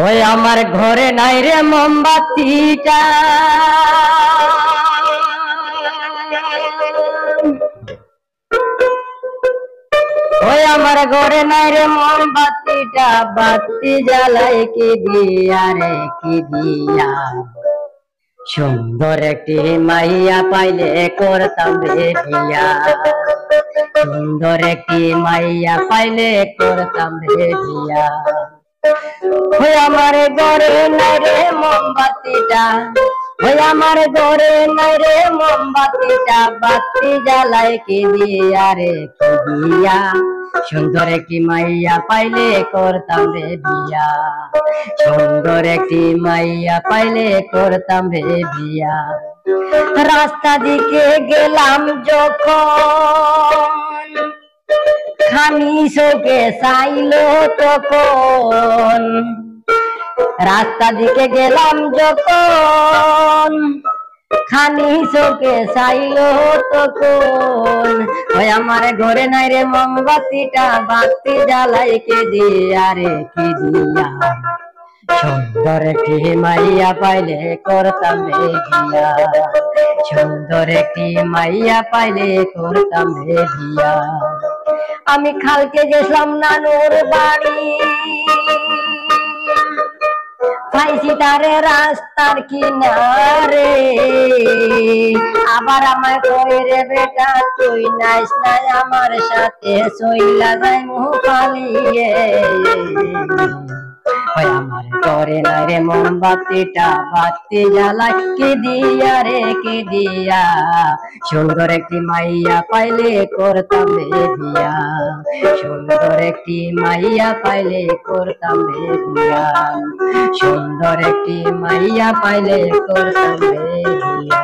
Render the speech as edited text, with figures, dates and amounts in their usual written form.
ওই আমার ঘরে নাই রে মোমবাতিটা, ওই আমার ঘরে নাই রে মোমবাতিটা, বাতি জ্বালাই কি দিয়া রে কি দিয়া। সুন্দর একটি মাইয়া পাইলে করতাম রে বিয়া, সুন্দর একটি মাইয়া পাইলে করতাম রে বিয়া। ওই আমার ঘরে নাই রে মোমবাতিটা, ওই আমার ঘরে নাই রে মোমবাতিটা, বাতি জ্বালাই কি দিয়া রে কি দিয়া। সুন্দর একটি মাইয়া পাইলে করতাম রে বিয়া, সুন্দর একটি মাইয়া পাইলে করতাম রে বিয়া। রাস্তা দিকে গেলাম যখন, খানি চোখে চাইলো তখন, রাস্তা দিকে গেলাম যখন, খানি চোখে চাইলো তখন। ওই আমার ঘরে নাই রে মোমবাতিটা, বাতি জ্বালাই কে দিয়া রে কি দিয়া। সুন্দর একটি মাইয়া পাইলে করতাম রে বিয়া, সুন্দর একটি মাইয়া পাইলে করতাম রে বিয়া। আমি খালকে গেছিলাম নানুর বাড়ি, পাইছি তারে রাস্তার কিনারে, আবার আমায় কই রে বেটা তুই নাইস নাই আমার সাথে, চইলা যাই মুহ পালিয়ে। ওই আমার ঘরে নাই রে মোমবাতিটা, বাতি জ্বালাই কি দিয়া রে কি দিয়া। সুন্দর একটি মাইয়া পাইলে করতাম রে বিয়া, সুন্দর একটি মাইয়া পাইলে করতাম রে বিয়া, সুন্দর একটি মাইয়া পাইলে করতাম রে বিয়া।